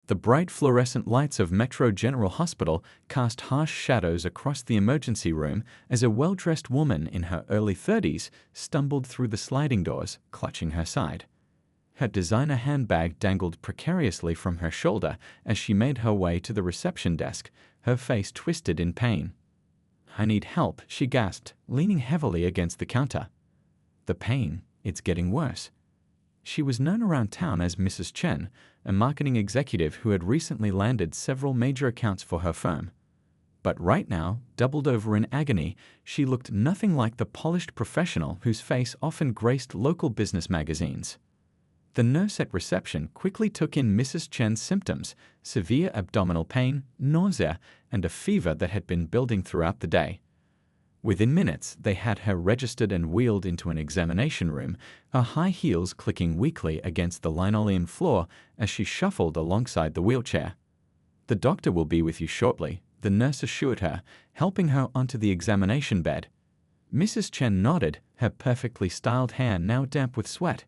The bright fluorescent lights of Metro General Hospital cast harsh shadows across the emergency room as a well-dressed woman in her early 30s stumbled through the sliding doors, clutching her side. Her designer handbag dangled precariously from her shoulder as she made her way to the reception desk, her face twisted in pain. "I need help," she gasped, leaning heavily against the counter. "The pain, it's getting worse." She was known around town as Mrs. Chen, a marketing executive who had recently landed several major accounts for her firm. But right now, doubled over in agony, she looked nothing like the polished professional whose face often graced local business magazines. The nurse at reception quickly took in Mrs. Chen's symptoms: severe abdominal pain, nausea, and a fever that had been building throughout the day. Within minutes, they had her registered and wheeled into an examination room, her high heels clicking weakly against the linoleum floor as she shuffled alongside the wheelchair. "The doctor will be with you shortly," the nurse assured her, helping her onto the examination bed. Mrs. Chen nodded, her perfectly styled hair now damp with sweat.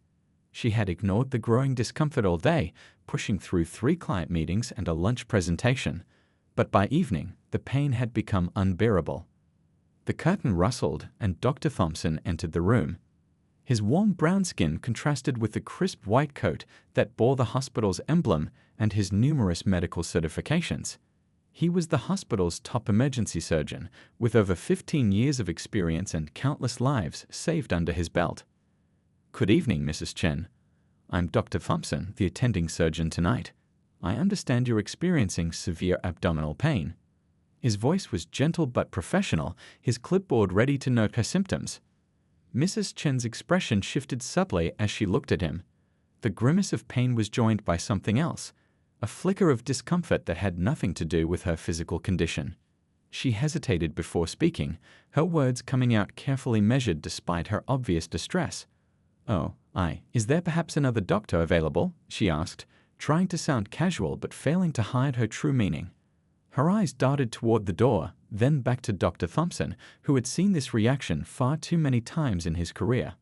She had ignored the growing discomfort all day, pushing through 3 client meetings and a lunch presentation. But by evening, the pain had become unbearable. The curtain rustled, and Dr. Thompson entered the room. His warm brown skin contrasted with the crisp white coat that bore the hospital's emblem and his numerous medical certifications. He was the hospital's top emergency surgeon, with over 15 years of experience and countless lives saved under his belt. "Good evening, Mrs. Chen. I'm Dr. Thompson, the attending surgeon tonight. I understand you're experiencing severe abdominal pain." His voice was gentle but professional, his clipboard ready to note her symptoms. Mrs. Chen's expression shifted subtly as she looked at him. The grimace of pain was joined by something else, a flicker of discomfort that had nothing to do with her physical condition. She hesitated before speaking, her words coming out carefully measured despite her obvious distress. "Oh, is there perhaps another doctor available?" she asked, trying to sound casual but failing to hide her true meaning. Her eyes darted toward the door, then back to Dr. Thompson, who had seen this reaction far too many times in his career.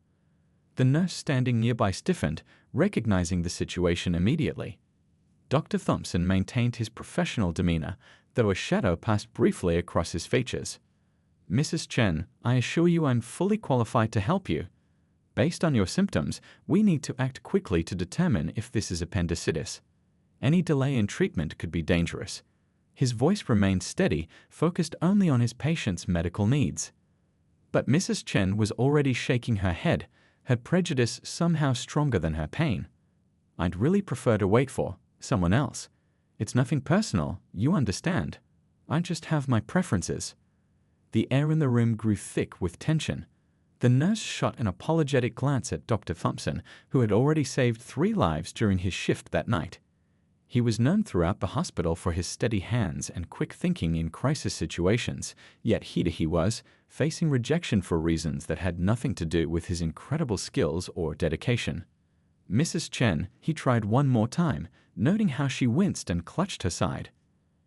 The nurse standing nearby stiffened, recognizing the situation immediately. Dr. Thompson maintained his professional demeanor, though a shadow passed briefly across his features. "Mrs. Chen, I assure you I'm fully qualified to help you. Based on your symptoms, we need to act quickly to determine if this is appendicitis. Any delay in treatment could be dangerous." His voice remained steady, focused only on his patient's medical needs. But Mrs. Chen was already shaking her head, her prejudice somehow stronger than her pain. "I'd really prefer to wait for someone else. It's nothing personal, you understand. I just have my preferences." The air in the room grew thick with tension. The nurse shot an apologetic glance at Dr. Thompson, who had already saved 3 lives during his shift that night. He was known throughout the hospital for his steady hands and quick thinking in crisis situations, yet here he was, facing rejection for reasons that had nothing to do with his incredible skills or dedication. "Mrs. Chen," he tried one more time, noting how she winced and clutched her side.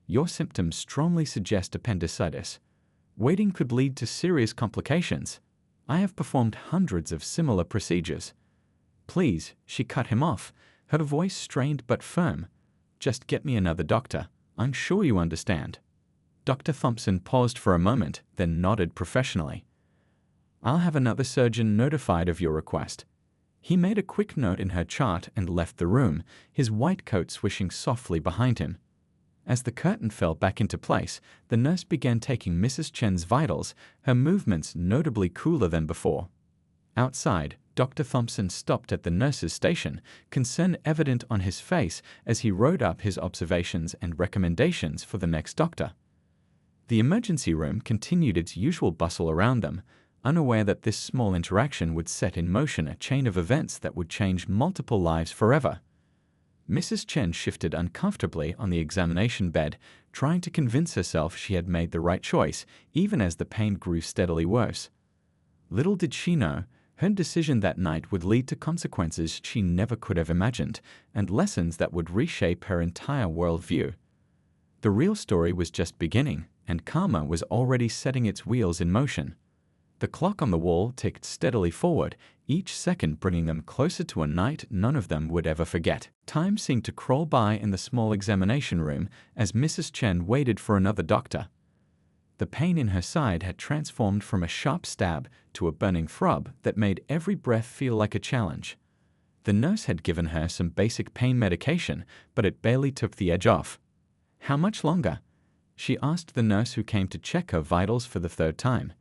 "Your symptoms strongly suggest appendicitis. Waiting could lead to serious complications. I have performed hundreds of similar procedures." "Please," she cut him off, her voice strained but firm. "Just get me another doctor. I'm sure you understand." Dr. Thompson paused for a moment, then nodded professionally. "I'll have another surgeon notified of your request." He made a quick note in her chart and left the room, his white coat swishing softly behind him. As the curtain fell back into place, the nurse began taking Mrs. Chen's vitals, her movements notably cooler than before. Outside, Dr. Thompson stopped at the nurse's station, concern evident on his face as he wrote up his observations and recommendations for the next doctor. The emergency room continued its usual bustle around them, unaware that this small interaction would set in motion a chain of events that would change multiple lives forever. Mrs. Chen shifted uncomfortably on the examination bed, trying to convince herself she had made the right choice, even as the pain grew steadily worse. Little did she know, her decision that night would lead to consequences she never could have imagined, and lessons that would reshape her entire worldview. The real story was just beginning, and karma was already setting its wheels in motion. The clock on the wall ticked steadily forward, each second bringing them closer to a night none of them would ever forget. Time seemed to crawl by in the small examination room as Mrs. Chen waited for another doctor. The pain in her side had transformed from a sharp stab to a burning throb that made every breath feel like a challenge. The nurse had given her some basic pain medication, but it barely took the edge off. "How much longer?" she asked the nurse who came to check her vitals for the third time.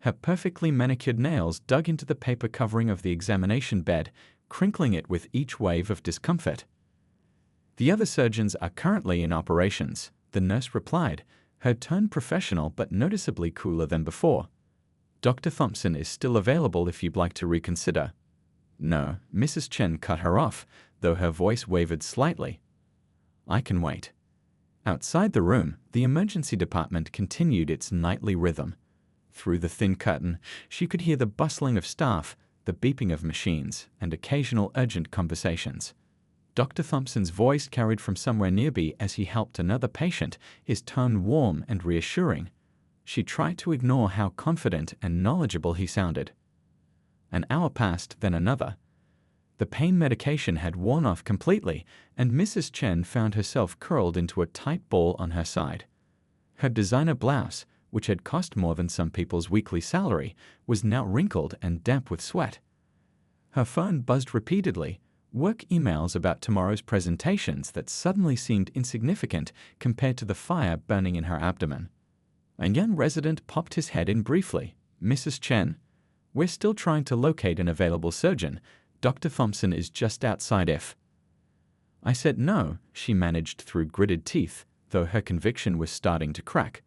Her perfectly manicured nails dug into the paper covering of the examination bed, crinkling it with each wave of discomfort. "The other surgeons are currently in operations," the nurse replied, her tone professional but noticeably cooler than before. "Dr. Thompson is still available if you'd like to reconsider." "No," Mrs. Chen cut her off, though her voice wavered slightly. "I can wait." Outside the room, the emergency department continued its nightly rhythm. Through the thin curtain, she could hear the bustling of staff, the beeping of machines, and occasional urgent conversations. Dr. Thompson's voice carried from somewhere nearby as he helped another patient, his tone warm and reassuring. She tried to ignore how confident and knowledgeable he sounded. An hour passed, then another. The pain medication had worn off completely, and Mrs. Chen found herself curled into a tight ball on her side. Her designer blouse, which had cost more than some people's weekly salary, was now wrinkled and damp with sweat. Her phone buzzed repeatedly, work emails about tomorrow's presentations that suddenly seemed insignificant compared to the fire burning in her abdomen. A young resident popped his head in briefly. "Mrs. Chen, we're still trying to locate an available surgeon. Dr. Thompson is just outside if." I said no, she managed through gritted teeth, though her conviction was starting to crack.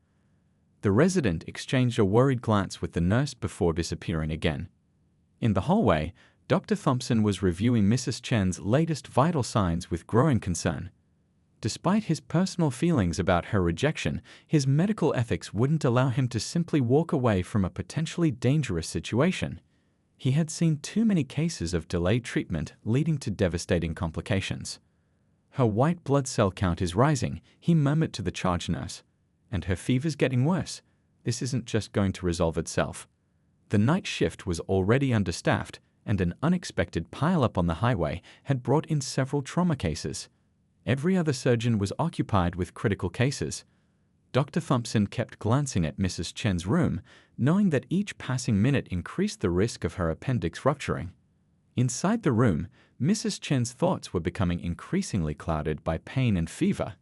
The resident exchanged a worried glance with the nurse before disappearing again. In the hallway, Dr. Thompson was reviewing Mrs. Chen's latest vital signs with growing concern. Despite his personal feelings about her rejection, his medical ethics wouldn't allow him to simply walk away from a potentially dangerous situation. He had seen too many cases of delayed treatment leading to devastating complications. "Her white blood cell count is rising," he murmured to the charge nurse. "And her fever's getting worse. This isn't just going to resolve itself." The night shift was already understaffed, and an unexpected pile-up on the highway had brought in several trauma cases. Every other surgeon was occupied with critical cases. Dr. Thompson kept glancing at Mrs. Chen's room, knowing that each passing minute increased the risk of her appendix rupturing. Inside the room, Mrs. Chen's thoughts were becoming increasingly clouded by pain and fever.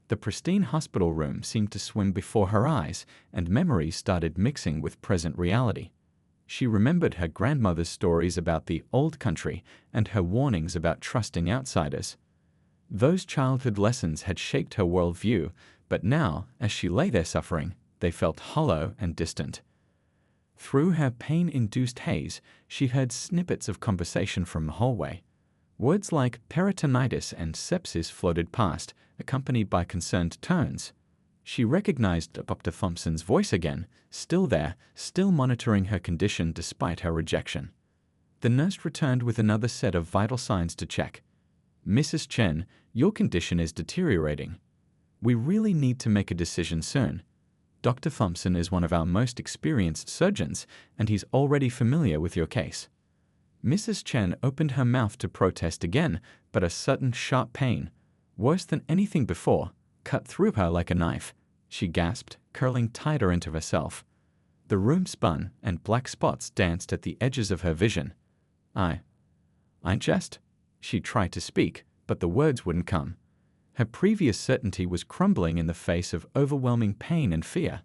The pristine hospital room seemed to swim before her eyes, and memories started mixing with present reality. She remembered her grandmother's stories about the old country and her warnings about trusting outsiders. Those childhood lessons had shaped her worldview, but now, as she lay there suffering, they felt hollow and distant. Through her pain-induced haze, she heard snippets of conversation from the hallway. Words like peritonitis and sepsis floated past, accompanied by concerned tones. She recognized Dr. Thompson's voice again, still there, still monitoring her condition despite her rejection. The nurse returned with another set of vital signs to check. "Mrs. Chen, your condition is deteriorating. We really need to make a decision soon. Dr. Thompson is one of our most experienced surgeons, and he's already familiar with your case." Mrs. Chen opened her mouth to protest again, but a sudden sharp pain, worse than anything before, cut through her like a knife. She gasped, curling tighter into herself. The room spun, and black spots danced at the edges of her vision. I just... She tried to speak, but the words wouldn't come. Her previous certainty was crumbling in the face of overwhelming pain and fear.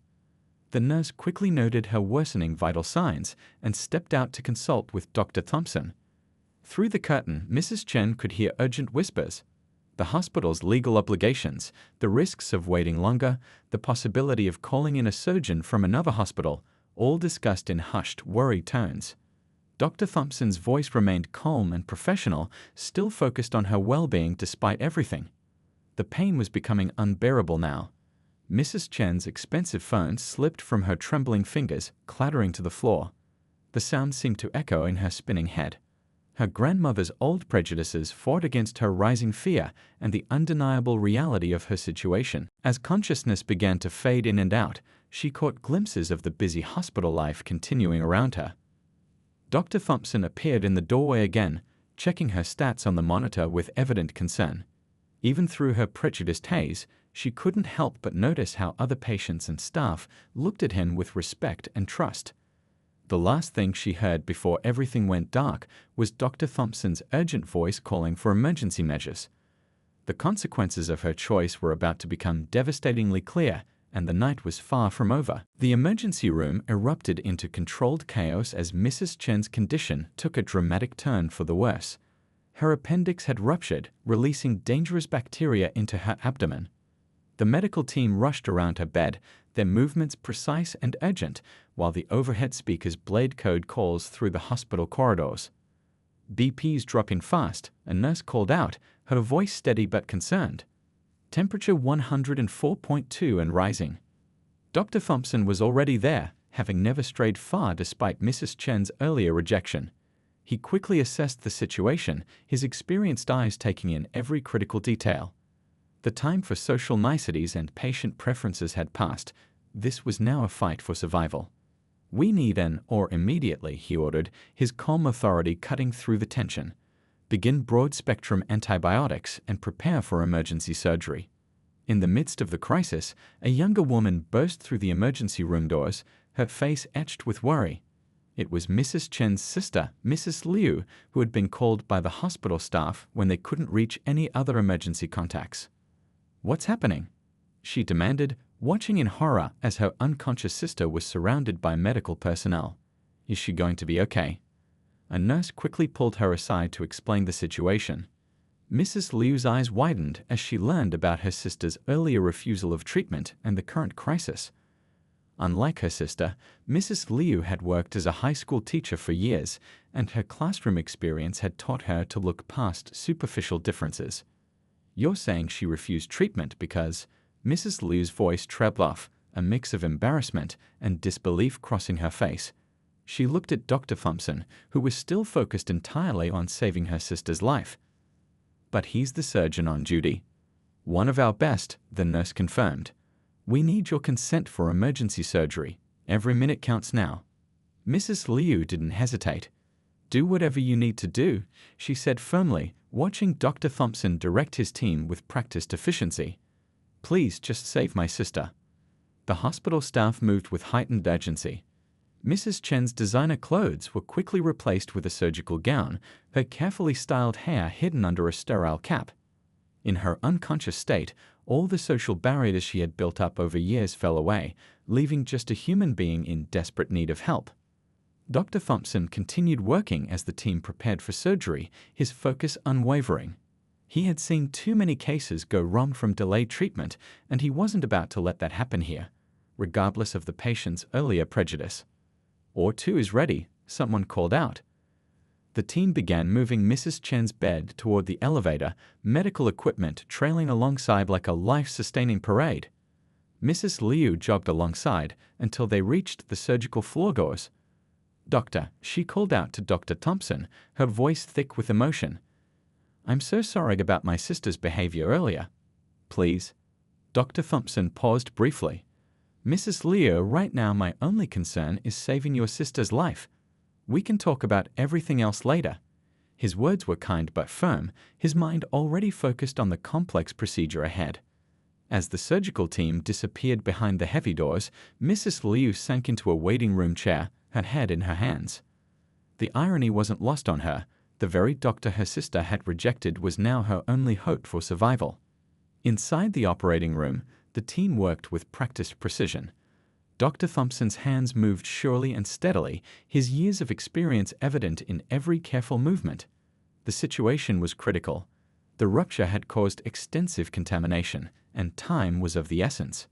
The nurse quickly noted her worsening vital signs and stepped out to consult with Dr. Thompson. Through the curtain, Mrs. Chen could hear urgent whispers. The hospital's legal obligations, the risks of waiting longer, the possibility of calling in a surgeon from another hospital, all discussed in hushed, worried tones. Dr. Thompson's voice remained calm and professional, still focused on her well-being despite everything. The pain was becoming unbearable now. Mrs. Chen's expensive phone slipped from her trembling fingers, clattering to the floor. The sound seemed to echo in her spinning head. Her grandmother's old prejudices fought against her rising fear and the undeniable reality of her situation. As consciousness began to fade in and out, she caught glimpses of the busy hospital life continuing around her. Dr. Thompson appeared in the doorway again, checking her stats on the monitor with evident concern. Even through her prejudiced haze, she couldn't help but notice how other patients and staff looked at him with respect and trust. The last thing she heard before everything went dark was Dr. Thompson's urgent voice calling for emergency measures. The consequences of her choice were about to become devastatingly clear, and the night was far from over. The emergency room erupted into controlled chaos as Mrs. Chen's condition took a dramatic turn for the worse. Her appendix had ruptured, releasing dangerous bacteria into her abdomen. The medical team rushed around her bed, their movements precise and urgent, while the overhead speakers blared code calls through the hospital corridors. BP's dropping fast, a nurse called out, her voice steady but concerned. Temperature 104.2 and rising. Dr. Thompson was already there, having never strayed far despite Mrs. Chen's earlier rejection. He quickly assessed the situation, his experienced eyes taking in every critical detail. The time for social niceties and patient preferences had passed. This was now a fight for survival. "We need an or immediately," he ordered, his calm authority cutting through the tension. "Begin broad-spectrum antibiotics and prepare for emergency surgery." In the midst of the crisis, a younger woman burst through the emergency room doors, her face etched with worry. It was Mrs. Chen's sister, Mrs. Liu, who had been called by the hospital staff when they couldn't reach any other emergency contacts. "What's happening?" she demanded, watching in horror as her unconscious sister was surrounded by medical personnel. "Is she going to be okay?" A nurse quickly pulled her aside to explain the situation. Mrs. Liu's eyes widened as she learned about her sister's earlier refusal of treatment and the current crisis. Unlike her sister, Mrs. Liu had worked as a high school teacher for years, and her classroom experience had taught her to look past superficial differences. "You're saying she refused treatment because—" Mrs. Liu's voice trailed off, a mix of embarrassment and disbelief crossing her face. She looked at Dr. Thompson, who was still focused entirely on saving her sister's life. "But he's the surgeon on duty." "One of our best," the nurse confirmed. "We need your consent for emergency surgery. Every minute counts now." Mrs. Liu didn't hesitate. "Do whatever you need to do," she said firmly, watching Dr. Thompson direct his team with practiced efficiency. "Please just save my sister." The hospital staff moved with heightened urgency. Mrs. Chen's designer clothes were quickly replaced with a surgical gown, her carefully styled hair hidden under a sterile cap. In her unconscious state, all the social barriers she had built up over years fell away, leaving just a human being in desperate need of help. Dr. Thompson continued working as the team prepared for surgery, his focus unwavering. He had seen too many cases go wrong from delayed treatment, and he wasn't about to let that happen here, regardless of the patient's earlier prejudice. "Or two is ready," someone called out. The team began moving Mrs. Chen's bed toward the elevator, medical equipment trailing alongside like a life-sustaining parade. Mrs. Liu jogged alongside until they reached the surgical floor doors. "Doctor," she called out to Dr. Thompson, her voice thick with emotion. "I'm so sorry about my sister's behavior earlier. Please." Dr. Thompson paused briefly. "Mrs. Liu, right now my only concern is saving your sister's life. We can talk about everything else later." His words were kind but firm, his mind already focused on the complex procedure ahead. As the surgical team disappeared behind the heavy doors, Mrs. Liu sank into a waiting room chair, her head in her hands. The irony wasn't lost on her. The very doctor her sister had rejected was now her only hope for survival. Inside the operating room, the team worked with practiced precision. Dr. Thompson's hands moved surely and steadily, his years of experience evident in every careful movement. The situation was critical. The rupture had caused extensive contamination, and time was of the essence.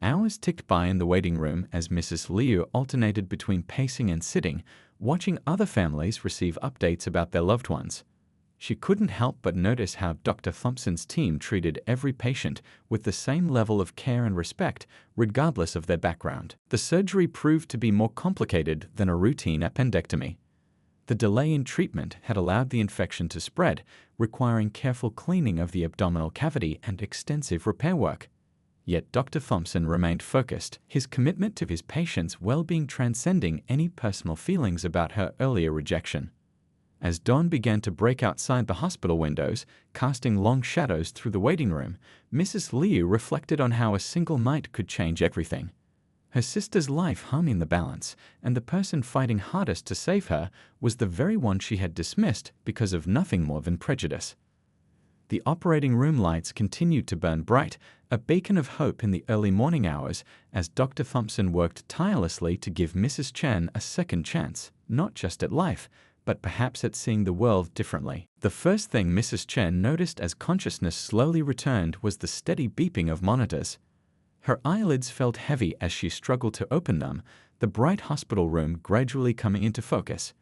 Hours ticked by in the waiting room as Mrs. Liu alternated between pacing and sitting, watching other families receive updates about their loved ones. She couldn't help but notice how Dr. Thompson's team treated every patient with the same level of care and respect, regardless of their background. The surgery proved to be more complicated than a routine appendectomy. The delay in treatment had allowed the infection to spread, requiring careful cleaning of the abdominal cavity and extensive repair work. Yet Dr. Thompson remained focused, his commitment to his patient's well-being transcending any personal feelings about her earlier rejection. As dawn began to break outside the hospital windows, casting long shadows through the waiting room, Mrs. Liu reflected on how a single night could change everything. Her sister's life hung in the balance, and the person fighting hardest to save her was the very one she had dismissed because of nothing more than prejudice. The operating room lights continued to burn bright, a beacon of hope in the early morning hours, as Dr. Thompson worked tirelessly to give Mrs. Chen a second chance, not just at life, but perhaps at seeing the world differently. The first thing Mrs. Chen noticed as consciousness slowly returned was the steady beeping of monitors. Her eyelids felt heavy as she struggled to open them, the bright hospital room gradually coming into focus.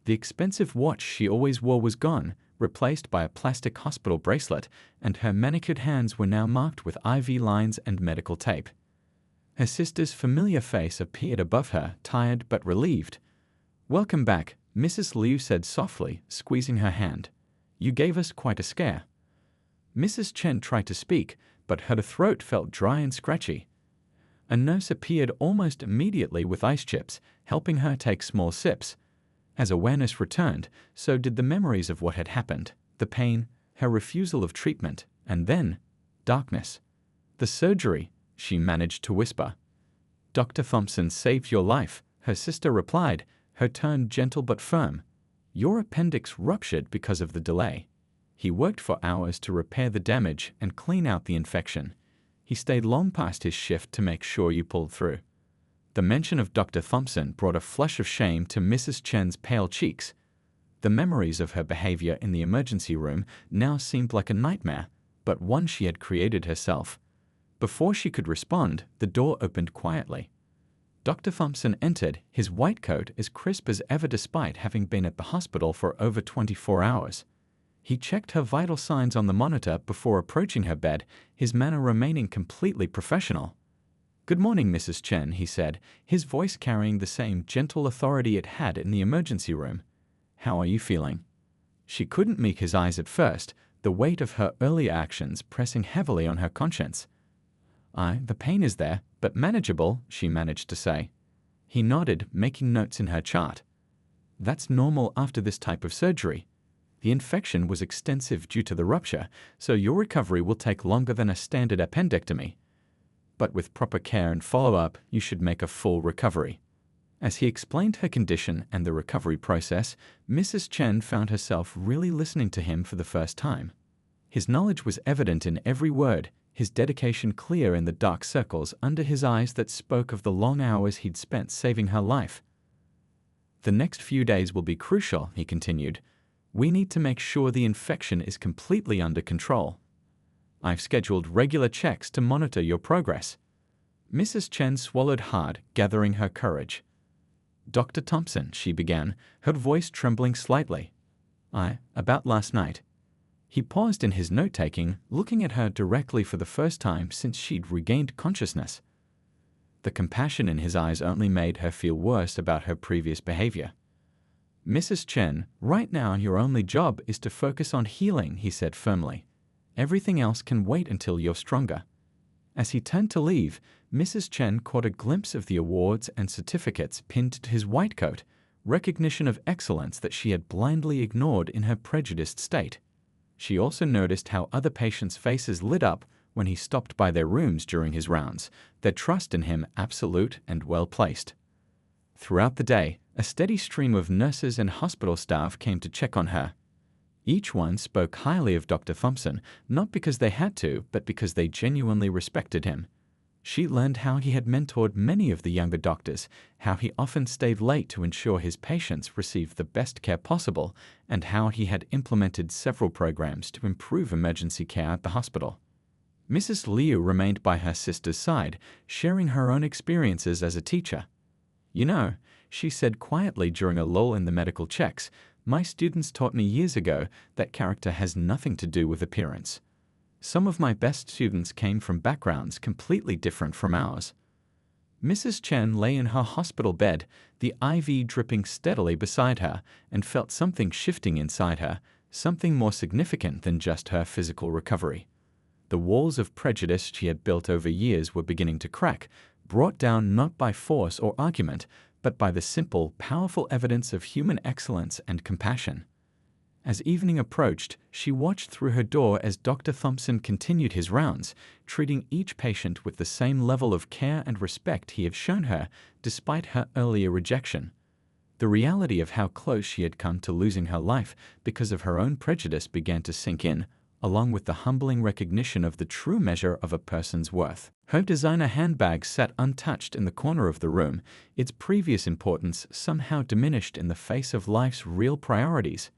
The expensive watch she always wore was gone, replaced by a plastic hospital bracelet, and her manicured hands were now marked with IV lines and medical tape. Her sister's familiar face appeared above her, tired but relieved. "Welcome back," Mrs. Liu said softly, squeezing her hand. "You gave us quite a scare." Mrs. Chen tried to speak, but her throat felt dry and scratchy. A nurse appeared almost immediately with ice chips, helping her take small sips. As awareness returned, so did the memories of what had happened, the pain, her refusal of treatment, and then darkness. "The surgery," she managed to whisper. "Dr. Thompson saved your life," her sister replied, her tone gentle but firm. "Your appendix ruptured because of the delay. He worked for hours to repair the damage and clean out the infection. He stayed long past his shift to make sure you pulled through." The mention of Dr. Thompson brought a flush of shame to Mrs. Chen's pale cheeks. The memories of her behavior in the emergency room now seemed like a nightmare, but one she had created herself. Before she could respond, the door opened quietly. Dr. Thompson entered, his white coat as crisp as ever despite having been at the hospital for over 24 hours. He checked her vital signs on the monitor before approaching her bed, his manner remaining completely professional. "Good morning, Mrs. Chen," he said, his voice carrying the same gentle authority it had in the emergency room. "How are you feeling?" She couldn't meet his eyes at first, the weight of her earlier actions pressing heavily on her conscience. "The pain is there, but manageable," she managed to say. He nodded, making notes in her chart. "That's normal after this type of surgery. The infection was extensive due to the rupture, so your recovery will take longer than a standard appendectomy. But with proper care and follow-up, you should make a full recovery." As he explained her condition and the recovery process, Mrs. Chen found herself really listening to him for the first time. His knowledge was evident in every word, his dedication clear in the dark circles under his eyes that spoke of the long hours he'd spent saving her life. "The next few days will be crucial," he continued. "We need to make sure the infection is completely under control. I've scheduled regular checks to monitor your progress." Mrs. Chen swallowed hard, gathering her courage. "Dr. Thompson," she began, her voice trembling slightly. About last night." He paused in his note-taking, looking at her directly for the first time since she'd regained consciousness. The compassion in his eyes only made her feel worse about her previous behavior. "Mrs. Chen, right now your only job is to focus on healing," he said firmly. "Everything else can wait until you're stronger." As he turned to leave, Mrs. Chen caught a glimpse of the awards and certificates pinned to his white coat, recognition of excellence that she had blindly ignored in her prejudiced state. She also noticed how other patients' faces lit up when he stopped by their rooms during his rounds, their trust in him absolute and well-placed. Throughout the day, a steady stream of nurses and hospital staff came to check on her. Each one spoke highly of Dr. Thompson, not because they had to, but because they genuinely respected him. She learned how he had mentored many of the younger doctors, how he often stayed late to ensure his patients received the best care possible, and how he had implemented several programs to improve emergency care at the hospital. Mrs. Liu remained by her sister's side, sharing her own experiences as a teacher. "You know," she said quietly during a lull in the medical checks, "my students taught me years ago that character has nothing to do with appearance. Some of my best students came from backgrounds completely different from ours." Mrs. Chen lay in her hospital bed, the IV dripping steadily beside her, and felt something shifting inside her, something more significant than just her physical recovery. The walls of prejudice she had built over years were beginning to crack, brought down not by force or argument, but by the simple, powerful evidence of human excellence and compassion. As evening approached, she watched through her door as Dr. Thompson continued his rounds, treating each patient with the same level of care and respect he had shown her, despite her earlier rejection. The reality of how close she had come to losing her life because of her own prejudice began to sink in, along with the humbling recognition of the true measure of a person's worth. Her designer handbag sat untouched in the corner of the room, its previous importance somehow diminished in the face of life's real priorities.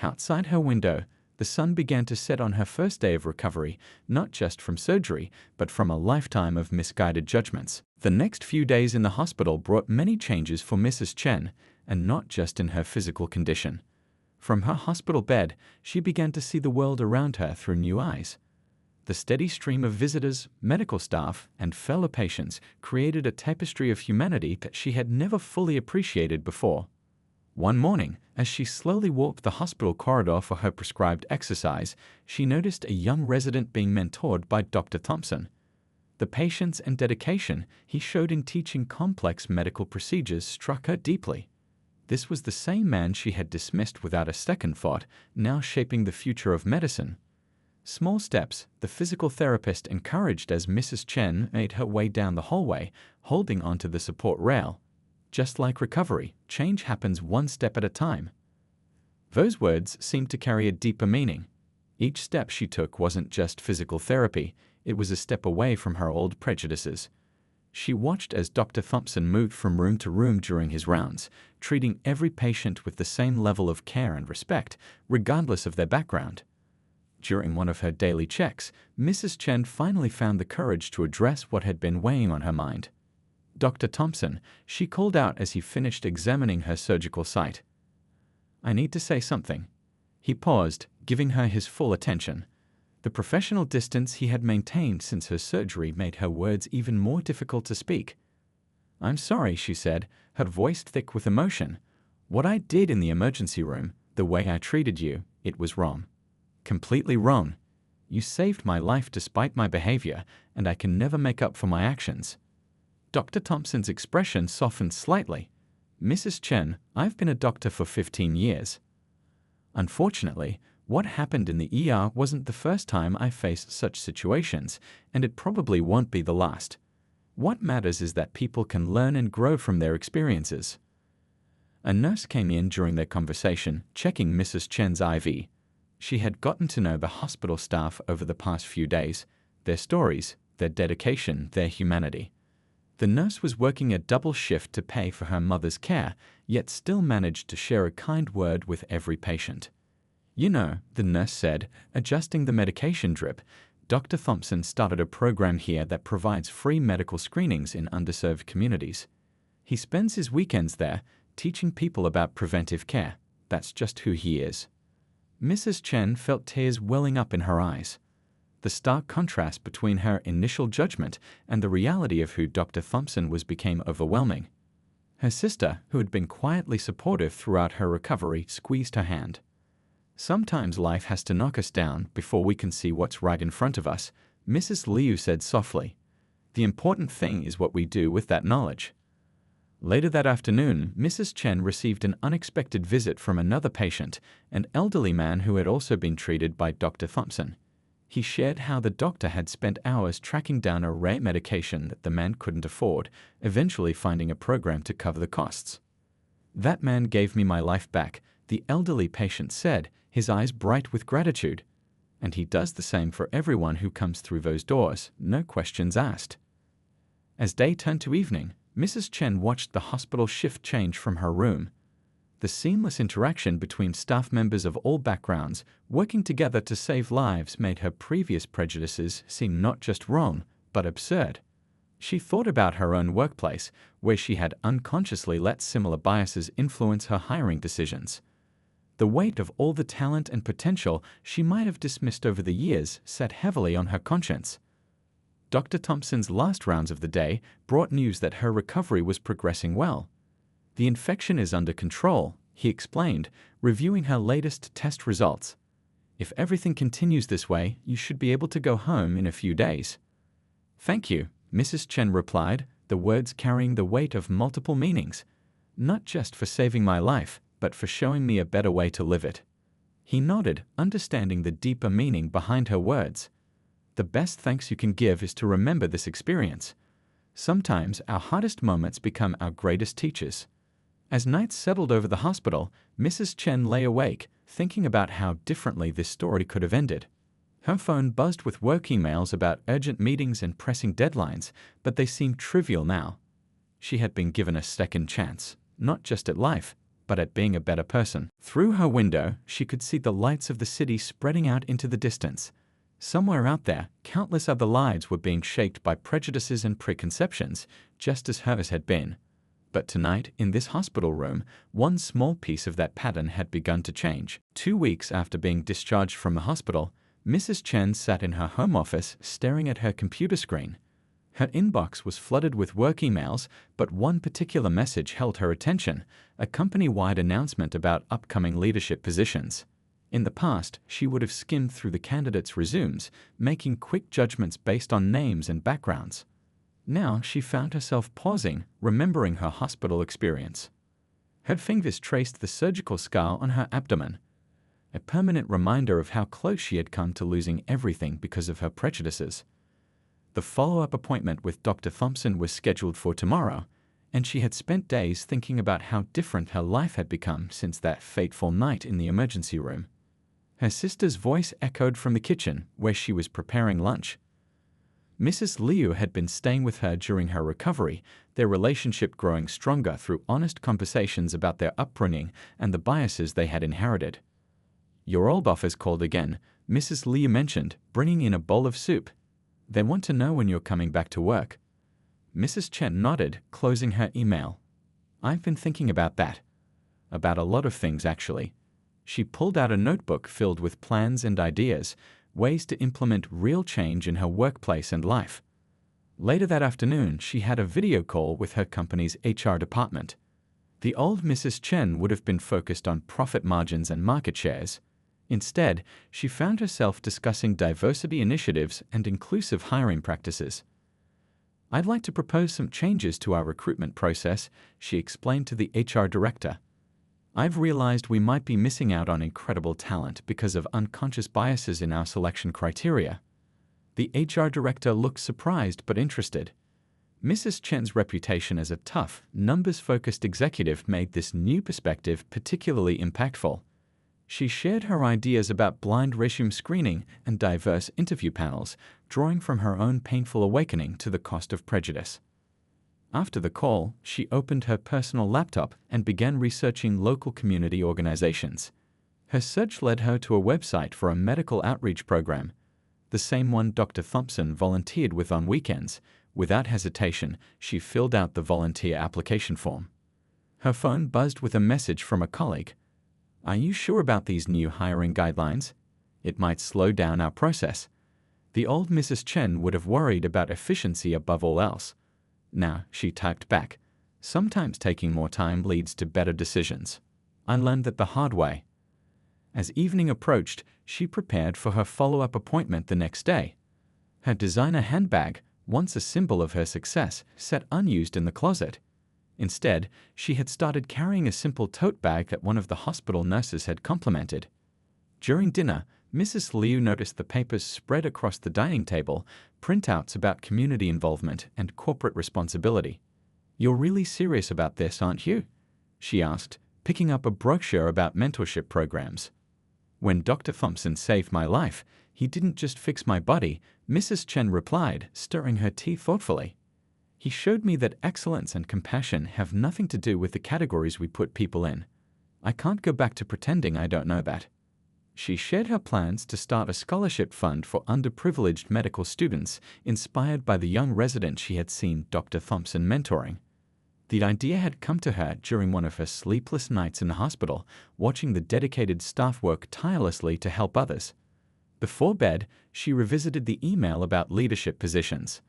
Outside her window, the sun began to set on her first day of recovery, not just from surgery, but from a lifetime of misguided judgments. The next few days in the hospital brought many changes for Mrs. Chen, and not just in her physical condition. From her hospital bed, she began to see the world around her through new eyes. The steady stream of visitors, medical staff, and fellow patients created a tapestry of humanity that she had never fully appreciated before. One morning, as she slowly walked the hospital corridor for her prescribed exercise, she noticed a young resident being mentored by Dr. Thompson. The patience and dedication he showed in teaching complex medical procedures struck her deeply. This was the same man she had dismissed without a second thought, now shaping the future of medicine. Small steps, the physical therapist encouraged as Mrs. Chen made her way down the hallway, holding onto the support rail. Just like recovery, change happens one step at a time. Those words seemed to carry a deeper meaning. Each step she took wasn't just physical therapy, it was a step away from her old prejudices. She watched as Dr. Thompson moved from room to room during his rounds, treating every patient with the same level of care and respect, regardless of their background. During one of her daily checks, Mrs. Chen finally found the courage to address what had been weighing on her mind. "Dr. Thompson," she called out as he finished examining her surgical site. "I need to say something." He paused, giving her his full attention. The professional distance he had maintained since her surgery made her words even more difficult to speak. "I'm sorry," she said, her voice thick with emotion. "What I did in the emergency room, the way I treated you, it was wrong. Completely wrong. You saved my life despite my behavior, and I can never make up for my actions." Dr. Thompson's expression softened slightly. "Mrs. Chen, I've been a doctor for 15 years. Unfortunately, what happened in the ER wasn't the first time I faced such situations, and it probably won't be the last. What matters is that people can learn and grow from their experiences." A nurse came in during their conversation, checking Mrs. Chen's IV. She had gotten to know the hospital staff over the past few days, their stories, their dedication, their humanity. The nurse was working a double shift to pay for her mother's care, yet still managed to share a kind word with every patient. "You know," the nurse said, adjusting the medication drip, "Dr. Thompson started a program here that provides free medical screenings in underserved communities. He spends his weekends there, teaching people about preventive care. That's just who he is." Mrs. Chen felt tears welling up in her eyes. The stark contrast between her initial judgment and the reality of who Dr. Thompson was became overwhelming. Her sister, who had been quietly supportive throughout her recovery, squeezed her hand. "Sometimes life has to knock us down before we can see what's right in front of us," Mrs. Liu said softly. "The important thing is what we do with that knowledge." Later that afternoon, Mrs. Chen received an unexpected visit from another patient, an elderly man who had also been treated by Dr. Thompson. He shared how the doctor had spent hours tracking down a rare medication that the man couldn't afford, eventually finding a program to cover the costs. "That man gave me my life back," the elderly patient said, his eyes bright with gratitude. "And he does the same for everyone who comes through those doors, no questions asked." As day turned to evening, Mrs. Chen watched the hospital shift change from her room. The seamless interaction between staff members of all backgrounds working together to save lives made her previous prejudices seem not just wrong, but absurd. She thought about her own workplace, where she had unconsciously let similar biases influence her hiring decisions. The weight of all the talent and potential she might have dismissed over the years sat heavily on her conscience. Dr. Thompson's last rounds of the day brought news that her recovery was progressing well. The infection is under control, he explained, reviewing her latest test results. If everything continues this way, you should be able to go home in a few days. Thank you, Mrs. Chen replied, the words carrying the weight of multiple meanings. Not just for saving my life, but for showing me a better way to live it. He nodded, understanding the deeper meaning behind her words. The best thanks you can give is to remember this experience. Sometimes our hardest moments become our greatest teachers. As nights settled over the hospital, Mrs. Chen lay awake, thinking about how differently this story could have ended. Her phone buzzed with work emails about urgent meetings and pressing deadlines, but they seemed trivial now. She had been given a second chance, not just at life, but at being a better person. Through her window, she could see the lights of the city spreading out into the distance. Somewhere out there, countless other lives were being shaped by prejudices and preconceptions, just as hers had been. But tonight, in this hospital room, one small piece of that pattern had begun to change. 2 weeks after being discharged from the hospital, Mrs. Chen sat in her home office staring at her computer screen. Her inbox was flooded with work emails, but one particular message held her attention, a company-wide announcement about upcoming leadership positions. In the past, she would have skimmed through the candidates' resumes, making quick judgments based on names and backgrounds. Now she found herself pausing, remembering her hospital experience. Her fingers traced the surgical scar on her abdomen, a permanent reminder of how close she had come to losing everything because of her prejudices. The follow-up appointment with Dr. Thompson was scheduled for tomorrow, and she had spent days thinking about how different her life had become since that fateful night in the emergency room. Her sister's voice echoed from the kitchen, where she was preparing lunch. Mrs. Liu had been staying with her during her recovery, their relationship growing stronger through honest conversations about their upbringing and the biases they had inherited. "Your old office called again," Mrs. Liu mentioned, bringing in a bowl of soup. "They want to know when you're coming back to work." Mrs. Chen nodded, closing her email. "I've been thinking about that. About a lot of things, actually." She pulled out a notebook filled with plans and ideas, ways to implement real change in her workplace and life. Later that afternoon, she had a video call with her company's HR department. The old Mrs. Chen would have been focused on profit margins and market shares. Instead, she found herself discussing diversity initiatives and inclusive hiring practices. "I'd like to propose some changes to our recruitment process," she explained to the HR director. "I've realized we might be missing out on incredible talent because of unconscious biases in our selection criteria." The HR director looked surprised but interested. Mrs. Chen's reputation as a tough, numbers-focused executive made this new perspective particularly impactful. She shared her ideas about blind resume screening and diverse interview panels, drawing from her own painful awakening to the cost of prejudice. After the call, she opened her personal laptop and began researching local community organizations. Her search led her to a website for a medical outreach program, the same one Dr. Thompson volunteered with on weekends. Without hesitation, she filled out the volunteer application form. Her phone buzzed with a message from a colleague. "Are you sure about these new hiring guidelines? It might slow down our process." The old Mrs. Chen would have worried about efficiency above all else. Now, she typed back, "Sometimes taking more time leads to better decisions. I learned that the hard way." As evening approached, she prepared for her follow-up appointment the next day. Her designer handbag, once a symbol of her success, sat unused in the closet. Instead, she had started carrying a simple tote bag that one of the hospital nurses had complimented. During dinner, Mrs. Liu noticed the papers spread across the dining table, printouts about community involvement and corporate responsibility. "You're really serious about this, aren't you?" she asked, picking up a brochure about mentorship programs. "When Dr. Thompson saved my life, he didn't just fix my body," Mrs. Chen replied, stirring her tea thoughtfully. "He showed me that excellence and compassion have nothing to do with the categories we put people in. I can't go back to pretending I don't know that." She shared her plans to start a scholarship fund for underprivileged medical students, inspired by the young resident she had seen Dr. Thompson mentoring. The idea had come to her during one of her sleepless nights in the hospital, watching the dedicated staff work tirelessly to help others. Before bed, she revisited the email about leadership positions.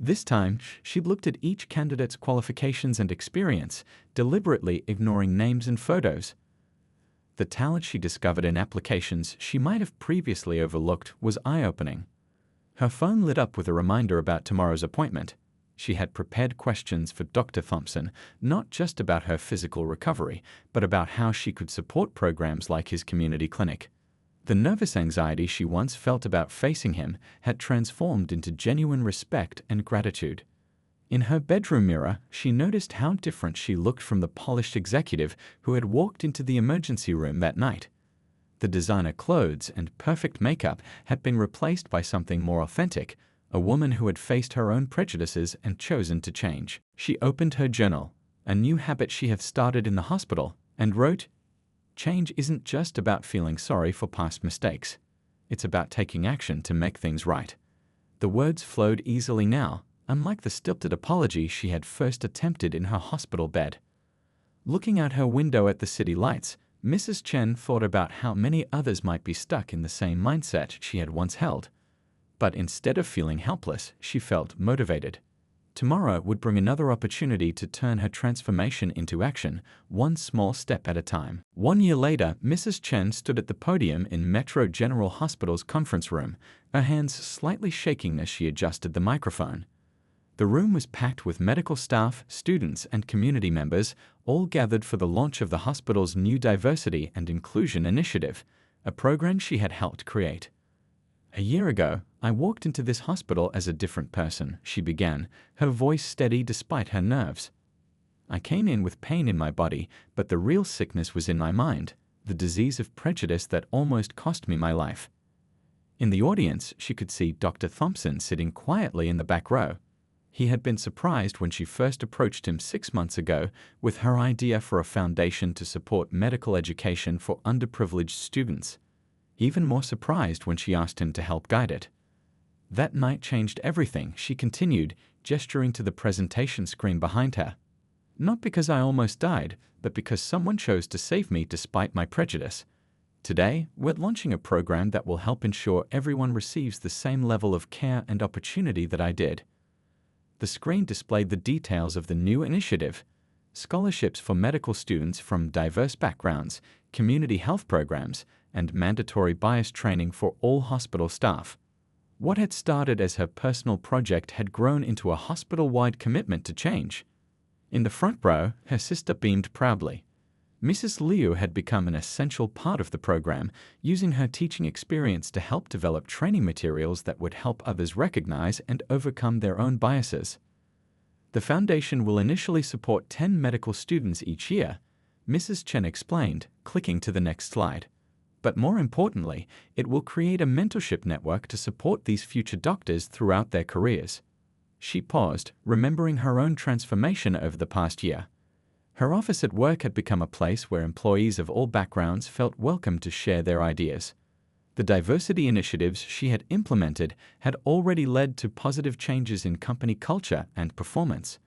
This time, she looked at each candidate's qualifications and experience, deliberately ignoring names and photos. The talent she discovered in applications she might have previously overlooked was eye-opening. Her phone lit up with a reminder about tomorrow's appointment. She had prepared questions for Dr. Thompson, not just about her physical recovery, but about how she could support programs like his community clinic. The nervous anxiety she once felt about facing him had transformed into genuine respect and gratitude. In her bedroom mirror, she noticed how different she looked from the polished executive who had walked into the emergency room that night. The designer clothes and perfect makeup had been replaced by something more authentic, a woman who had faced her own prejudices and chosen to change. She opened her journal, a new habit she had started in the hospital, and wrote, "Change isn't just about feeling sorry for past mistakes. It's about taking action to make things right." The words flowed easily now, unlike the stilted apology she had first attempted in her hospital bed. Looking out her window at the city lights, Mrs. Chen thought about how many others might be stuck in the same mindset she had once held. But instead of feeling helpless, she felt motivated. Tomorrow would bring another opportunity to turn her transformation into action, one small step at a time. 1 year later, Mrs. Chen stood at the podium in Metro General Hospital's conference room, her hands slightly shaking as she adjusted the microphone. The room was packed with medical staff, students, and community members, all gathered for the launch of the hospital's new Diversity and Inclusion Initiative, a program she had helped create. "A year ago, I walked into this hospital as a different person," she began, her voice steady despite her nerves. "I came in with pain in my body, but the real sickness was in my mind, the disease of prejudice that almost cost me my life." In the audience, she could see Dr. Thompson sitting quietly in the back row. He had been surprised when she first approached him 6 months ago with her idea for a foundation to support medical education for underprivileged students. Even more surprised when she asked him to help guide it. "That night changed everything," she continued, gesturing to the presentation screen behind her. "Not because I almost died, but because someone chose to save me despite my prejudice. Today, we're launching a program that will help ensure everyone receives the same level of care and opportunity that I did." The screen displayed the details of the new initiative: scholarships for medical students from diverse backgrounds, community health programs, and mandatory bias training for all hospital staff. What had started as her personal project had grown into a hospital-wide commitment to change. In the front row, her sister beamed proudly. Mrs. Liu had become an essential part of the program, using her teaching experience to help develop training materials that would help others recognize and overcome their own biases. "The foundation will initially support 10 medical students each year," Mrs. Chen explained, clicking to the next slide. "But more importantly, it will create a mentorship network to support these future doctors throughout their careers." She paused, remembering her own transformation over the past year. Her office at work had become a place where employees of all backgrounds felt welcome to share their ideas. The diversity initiatives she had implemented had already led to positive changes in company culture and performance.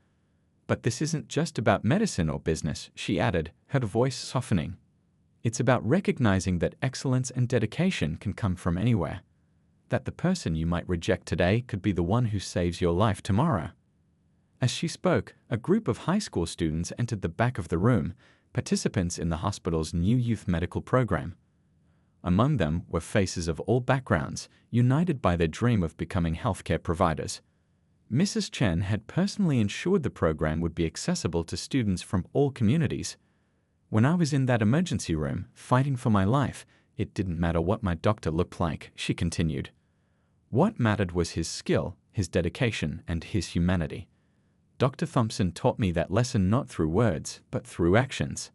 "But this isn't just about medicine or business," she added, her voice softening. "It's about recognizing that excellence and dedication can come from anywhere. That the person you might reject today could be the one who saves your life tomorrow." As she spoke, a group of high school students entered the back of the room, participants in the hospital's new youth medical program. Among them were faces of all backgrounds, united by their dream of becoming healthcare providers. Mrs. Chen had personally ensured the program would be accessible to students from all communities. "When I was in that emergency room, fighting for my life, it didn't matter what my doctor looked like," she continued. "What mattered was his skill, his dedication, and his humanity. Dr. Thompson taught me that lesson not through words, but through actions."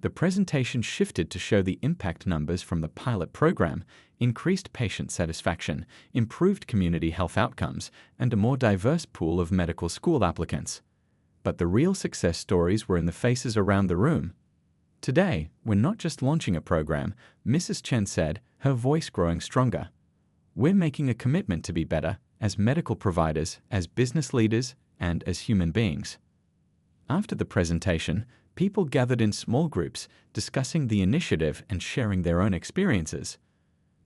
The presentation shifted to show the impact numbers from the pilot program: increased patient satisfaction, improved community health outcomes, and a more diverse pool of medical school applicants. But the real success stories were in the faces around the room. "Today, we're not just launching a program," Mrs. Chen said, her voice growing stronger. "We're making a commitment to be better, as medical providers, as business leaders, and as human beings." After the presentation, people gathered in small groups, discussing the initiative and sharing their own experiences.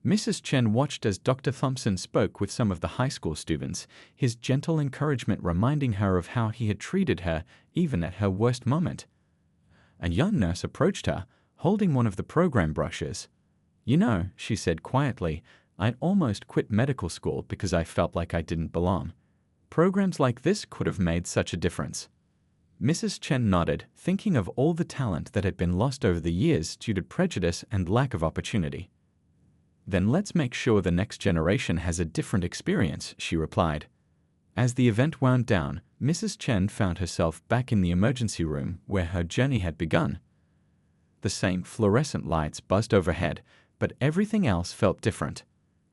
Mrs. Chen watched as Dr. Thompson spoke with some of the high school students, his gentle encouragement reminding her of how he had treated her even at her worst moment. A young nurse approached her, holding one of the program brochures. "You know," she said quietly, "I'd almost quit medical school because I felt like I didn't belong. Programs like this could have made such a difference." Mrs. Chen nodded, thinking of all the talent that had been lost over the years due to prejudice and lack of opportunity. "Then let's make sure the next generation has a different experience," she replied. As the event wound down, Mrs. Chen found herself back in the emergency room where her journey had begun. The same fluorescent lights buzzed overhead, but everything else felt different.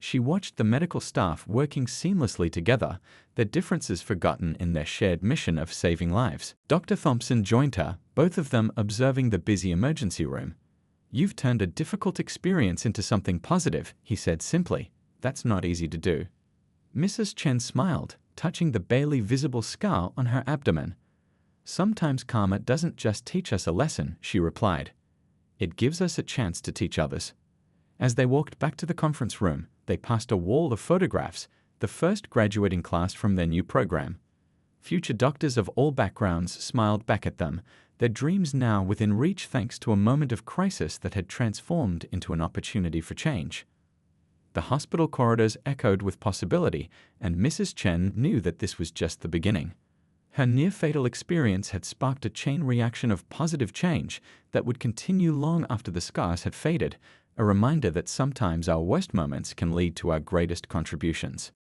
She watched the medical staff working seamlessly together, their differences forgotten in their shared mission of saving lives. Dr. Thompson joined her, both of them observing the busy emergency room. "You've turned a difficult experience into something positive," he said simply. "That's not easy to do." Mrs. Chen smiled, touching the barely visible scar on her abdomen. "Sometimes karma doesn't just teach us a lesson," she replied. "It gives us a chance to teach others." As they walked back to the conference room, they passed a wall of photographs, the first graduating class from their new program. Future doctors of all backgrounds smiled back at them, their dreams now within reach thanks to a moment of crisis that had transformed into an opportunity for change. The hospital corridors echoed with possibility, and Mrs. Chen knew that this was just the beginning. Her near-fatal experience had sparked a chain reaction of positive change that would continue long after the scars had faded, a reminder that sometimes our worst moments can lead to our greatest contributions.